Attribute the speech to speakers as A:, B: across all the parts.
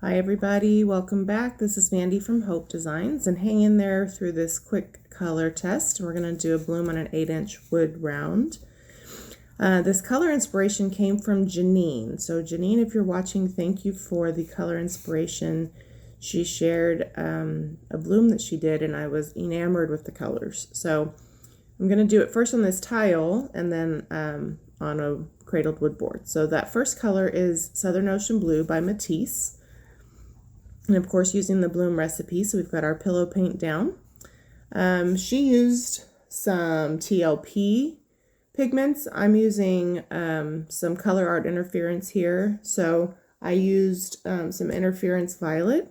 A: Hi everybody, welcome back. This is Mandy from Hope Designs, and hang in there through this quick color test. We're going to do a bloom on an 8-inch wood round. This color inspiration came from Janine. So Janine, if you're watching, thank you for the color inspiration. She shared a bloom that she did, and I was enamored with the colors. So I'm going to do it first on this tile and then on a cradled wood board. So that first color is Southern Ocean Blue by Matisse. And of course using the bloom recipe, so we've got our pillow paint down. She used some TLP pigments. I'm using some Colourarte interference here. So I used some interference violet.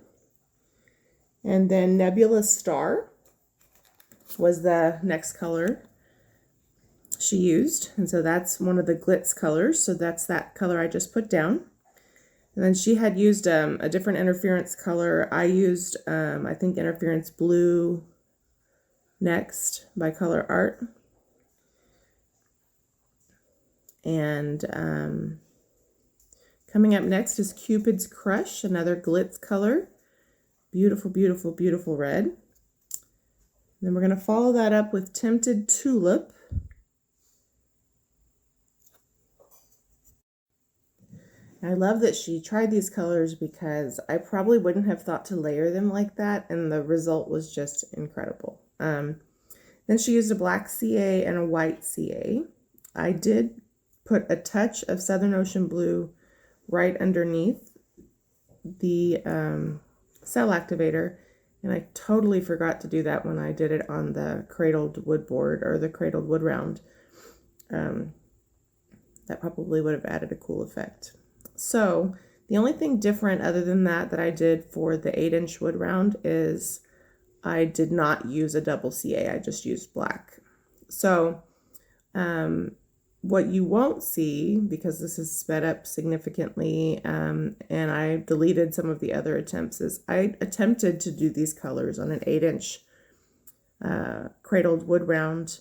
A: And then Nebula Star was the next color she used. And so that's one of the Glitz colors. So that's that color I just put down. And then she had used a different interference color. I used, I think, interference blue next by Colourarte. And coming up next is Cupid's Crush, another Glitz color. Beautiful, beautiful, beautiful red. And then we're going to follow that up with Tempted Tulip. I love that she tried these colors because I probably wouldn't have thought to layer them like that, and the result was just incredible. Then she used a black CA and a white CA. I did put a touch of Southern Ocean Blue right underneath the cell activator, and I totally forgot to do that when I did it on the cradled wood board or the cradled wood round. That probably would have added a cool effect. So the only thing different other than that I did for the 8-inch wood round is I did not use a double CA. I just used black. So what you won't see, because this is sped up significantly, and I deleted some of the other attempts, is I attempted to do these colors on an 8-inch cradled wood round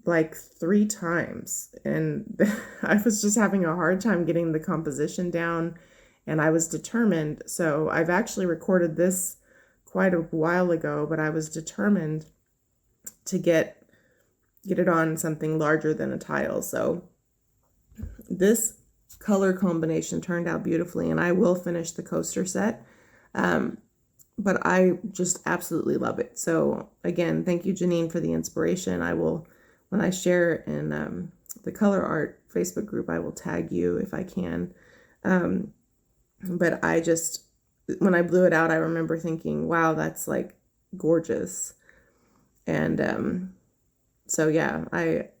A: like 3 times, and I was just having a hard time getting the composition down, and I was determined. So I've actually recorded this quite a while ago, but I was determined to get it on something larger than a tile. So this color combination turned out beautifully, and I will finish the coaster set, but I just absolutely love it. So again, thank you, Janine, for the inspiration. I will, when I share in the Colourarte Facebook group, I will tag you if I can. But I just, when I blew it out, I remember thinking, wow, that's like gorgeous. And so yeah,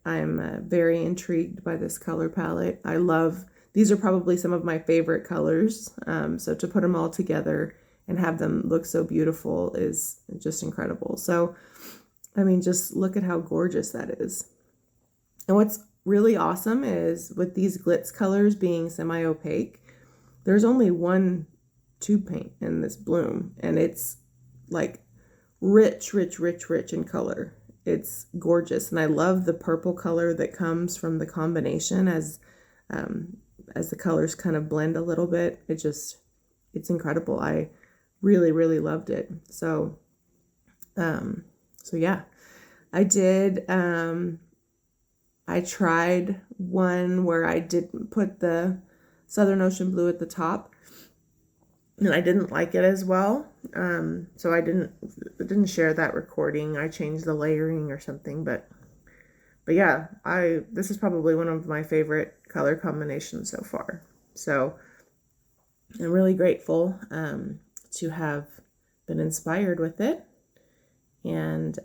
A: I'm very intrigued by this color palette. I love, these are probably some of my favorite colors. So to put them all together and have them look so beautiful is just incredible. So I mean, just look at how gorgeous that is. And what's really awesome is with these Glitz colors being semi-opaque, there's only one tube paint in this bloom, and it's like rich, rich, rich, rich in color. It's gorgeous, and I love the purple color that comes from the combination as the colors kind of blend a little bit. It's incredible. I really, really loved it. So yeah, I did, I tried one where I didn't put the Southern Ocean Blue at the top, and I didn't like it as well. So I didn't share that recording. I changed the layering or something, but yeah, this is probably one of my favorite color combinations so far. So I'm really grateful to have been inspired with it. And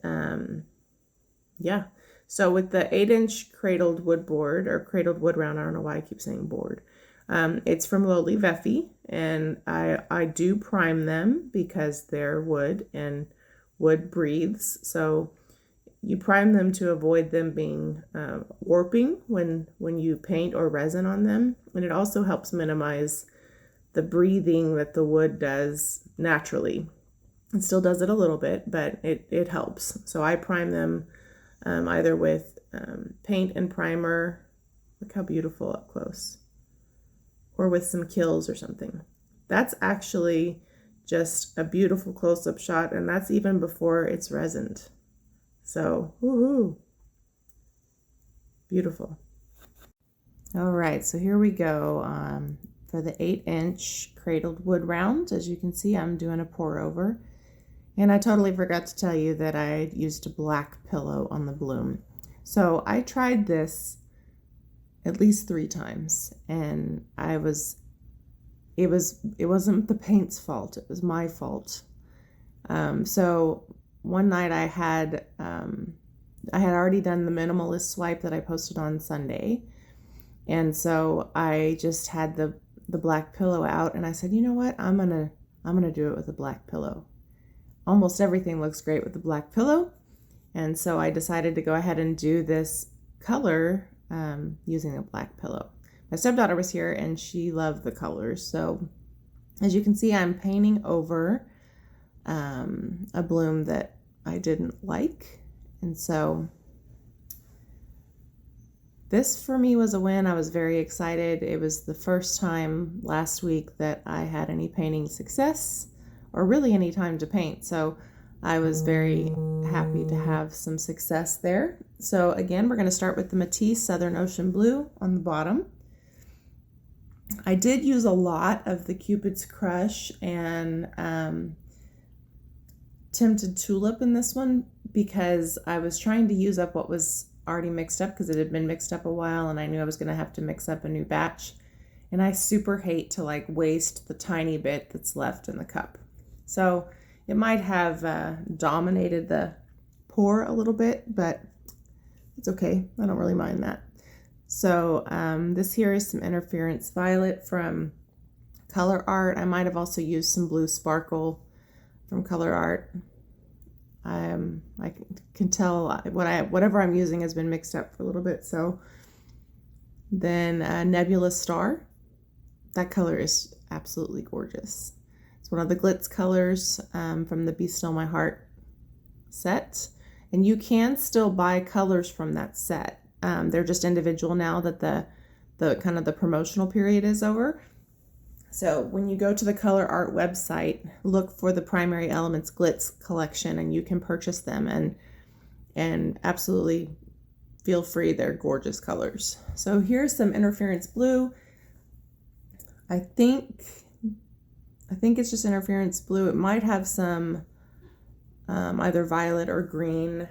A: yeah, so with the 8-inch cradled wood board or cradled wood round, I don't know why I keep saying board. It's from Lowly Veffy, and I do prime them because they're wood and wood breathes. So you prime them to avoid them being warping when you paint or resin on them. And it also helps minimize the breathing that the wood does naturally. It still does it a little bit, but it helps. So I prime them either with paint and primer. Look how beautiful up close. Or with some kills or something. That's actually just a beautiful close-up shot, and that's even before it's resined. So, woohoo! Beautiful. All right, so here we go for the 8-inch cradled wood round. As you can see, I'm doing a pour over. And I totally forgot to tell you that I used a black pillow on the bloom. So I tried this at least 3 times, and it wasn't the paint's fault, it was my fault. So one night I had already done the minimalist swipe that I posted on Sunday, and so I just had the black pillow out, and I said, you know what, I'm gonna do it with a black pillow. Almost everything looks great with the black pillow, and so I decided to go ahead and do this color using a black pillow. My stepdaughter was here and she loved the colors, so as you can see, I'm painting over a bloom that I didn't like, and so this for me was a win. I was very excited. It was the first time last week that I had any painting success, or really any time to paint. So I was very happy to have some success there. So again, we're going to start with the Matisse Southern Ocean Blue on the bottom. I did use a lot of the Cupid's Crush and Tinted Tulip in this one because I was trying to use up what was already mixed up because it had been mixed up a while, and I knew I was going to have to mix up a new batch. And I super hate to like waste the tiny bit that's left in the cup. So it might have dominated the pour a little bit, but it's okay. I don't really mind that. So this here is some Interference Violet from Colourarte. I might have also used some Blue Sparkle from Colourarte. I can tell whatever I'm using has been mixed up for a little bit. So then Nebula Star. That color is absolutely gorgeous. It's one of the Glitz colors from the Be Still My Heart set. And you can still buy colors from that set. They're just individual now that the kind of the promotional period is over. So when you go to the Colourarte website, look for the Primary Elements Glitz collection, and you can purchase them and absolutely feel free. They're gorgeous colors. So here's some Interference Blue. I think it's just Interference Blue. It might have some either violet or green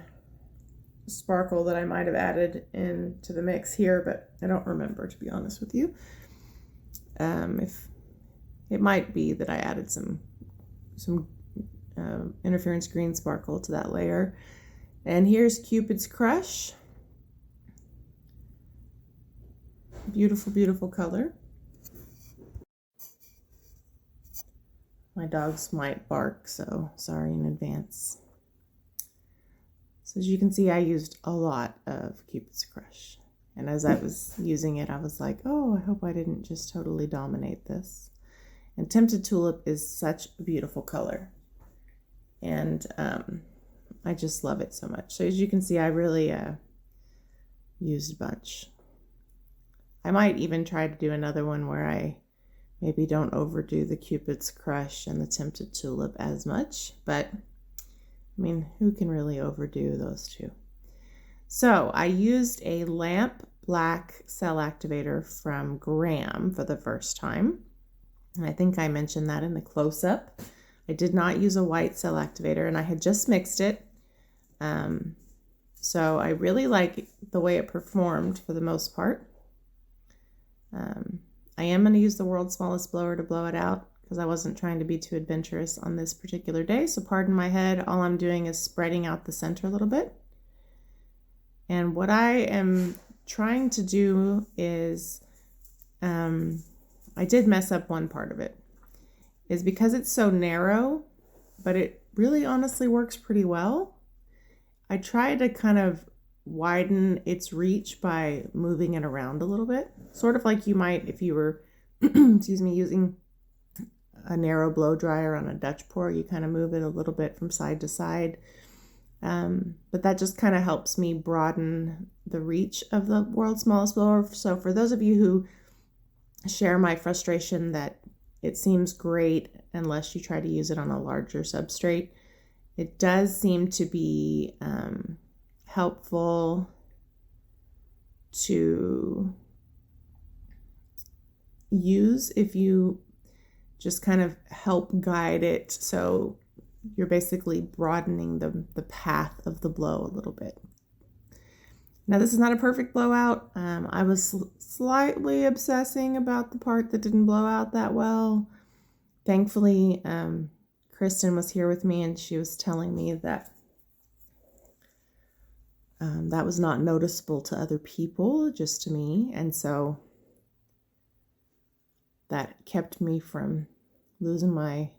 A: sparkle that I might have added into the mix here, but I don't remember, to be honest with you. If it might be that I added some Interference Green sparkle to that layer. And here's Cupid's Crush. Beautiful, beautiful color. My dogs might bark, so sorry in advance. So as you can see, I used a lot of Cupid's Crush. And as I was using it, I was like, oh, I hope I didn't just totally dominate this. And Tinted Tulip is such a beautiful color. And I just love it so much. So as you can see, I really used a bunch. I might even try to do another one where I maybe don't overdo the Cupid's Crush and the Tinted Tulip as much, but I mean, who can really overdo those two? So I used a lamp black cell activator from Graham for the first time. And I think I mentioned that in the close-up. I did not use a white cell activator, and I had just mixed it. So I really like the way it performed for the most part. I am going to use the world's smallest blower to blow it out because I wasn't trying to be too adventurous on this particular day. So pardon my head. All I'm doing is spreading out the center a little bit. And what I am trying to do is, I did mess up one part of it, is because it's so narrow, but it really honestly works pretty well. I tried to kind of widen its reach by moving it around a little bit, sort of like you might if you were excuse me, using a narrow blow dryer on a Dutch pour. You kind of move it a little bit from side to side, but that just kind of helps me broaden the reach of the world's smallest blower. So for those of you who share my frustration that it seems great unless you try to use it on a larger substrate. It does seem to be helpful to use if you just kind of help guide it, so you're basically broadening the path of the blow a little bit. Now this is not a perfect blowout. I was slightly obsessing about the part that didn't blow out that well. Thankfully, Kristen was here with me and she was telling me that that was not noticeable to other people, just to me. And so that kept me from losing my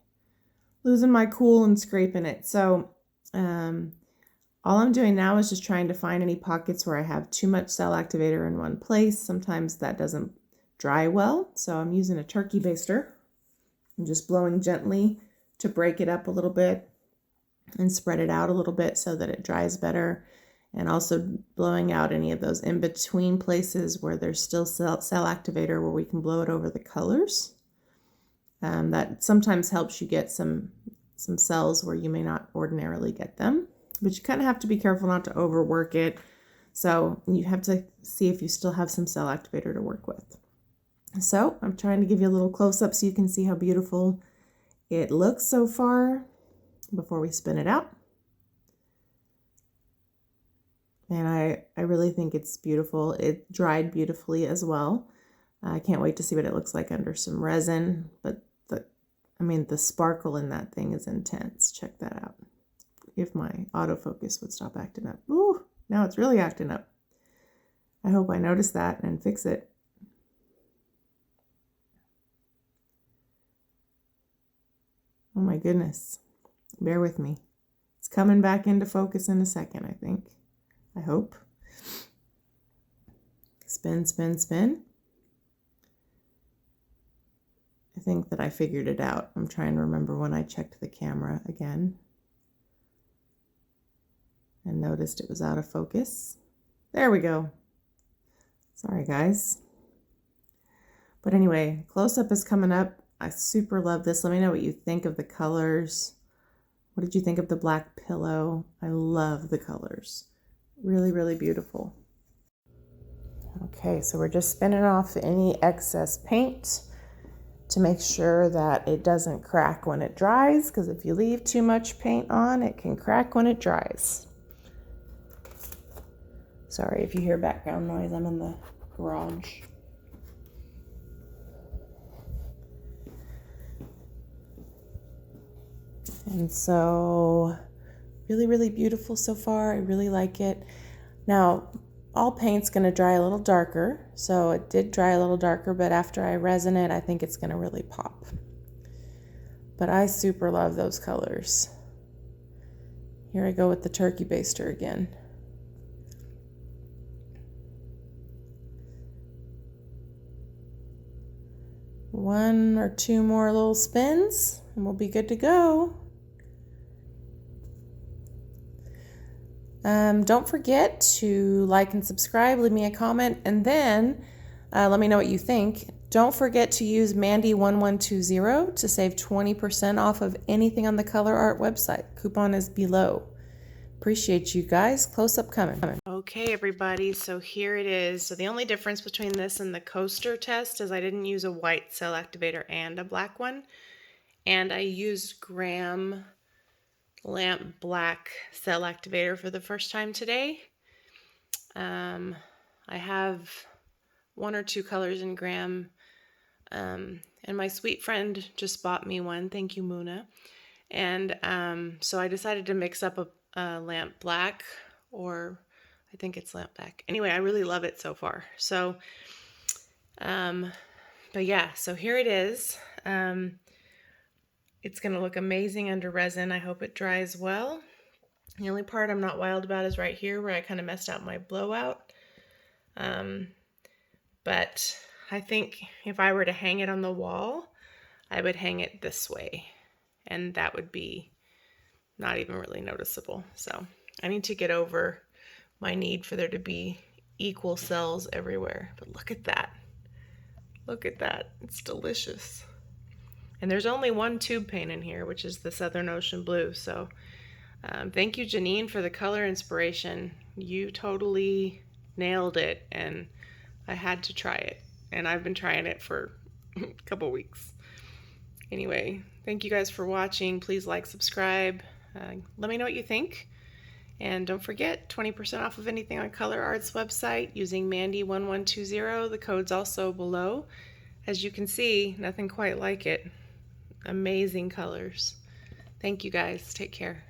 A: cool and scraping it. So all I'm doing now is just trying to find any pockets where I have too much cell activator in one place. Sometimes that doesn't dry well, so I'm using a turkey baster. I'm just blowing gently to break it up a little bit and spread it out a little bit so that it dries better, and also blowing out any of those in between places where there's still cell activator where we can blow it over the colors. That sometimes helps you get some cells where you may not ordinarily get them, but you kind of have to be careful not to overwork it. So you have to see if you still have some cell activator to work with. So I'm trying to give you a little close up so you can see how beautiful it looks so far before we spin it out. And I really think it's beautiful. It dried beautifully as well. I can't wait to see what it looks like under some resin, but the sparkle in that thing is intense. Check that out. If my autofocus would stop acting up. Ooh, now it's really acting up. I hope I notice that and fix it. Oh my goodness. Bear with me. It's coming back into focus in a second, I think. I hope. Spin, spin, spin. I think that I figured it out. I'm trying to remember when I checked the camera again and noticed it was out of focus. There we go. Sorry, guys. But anyway, close-up is coming up. I super love this. Let me know what you think of the colors. What did you think of the black pillow? I love the colors. Really, really beautiful. Okay, so we're just spinning off any excess paint to make sure that it doesn't crack when it dries, because if you leave too much paint on, it can crack when it dries. Sorry if you hear background noise, I'm in the garage. And so, really, really beautiful so far. I really like it. Now, all paint's going to dry a little darker, so it did dry a little darker, but after I resin it, I think it's going to really pop. But I super love those colors. Here I go with the turkey baster again. One or two more little spins, and we'll be good to go. Don't forget to like and subscribe, leave me a comment, and then let me know what you think. Don't forget to use Mandy1120 to save 20% off of anything on the Colourarte website. Coupon is below. Appreciate you guys. Close up coming. Okay, everybody, so here it is. So the only difference between this and the coaster test is I didn't use a white cell activator and a black one. And I used Graham Lamp Black cell activator for the first time today. I have one or two colors in Graham, and my sweet friend just bought me one. Thank you, Muna. And so I decided to mix up a lamp black, or I think it's lamp black. Anyway, I really love it so far. So, but yeah, so here it is. It's going to look amazing under resin. I hope it dries well. The only part I'm not wild about is right here where I kind of messed up my blowout. But I think if I were to hang it on the wall, I would hang it this way. And that would be not even really noticeable. So I need to get over my need for there to be equal cells everywhere. But look at that. Look at that. It's delicious. And there's only one tube paint in here, which is the Southern Ocean Blue. So thank you, Janine, for the color inspiration. You totally nailed it, and I had to try it. And I've been trying it for a couple weeks. Anyway, thank you guys for watching. Please like, subscribe. Let me know what you think. And don't forget, 20% off of anything on Colourarte's website using Mandy1120. The code's also below. As you can see, nothing quite like it. Amazing colors. Thank you guys. Take care.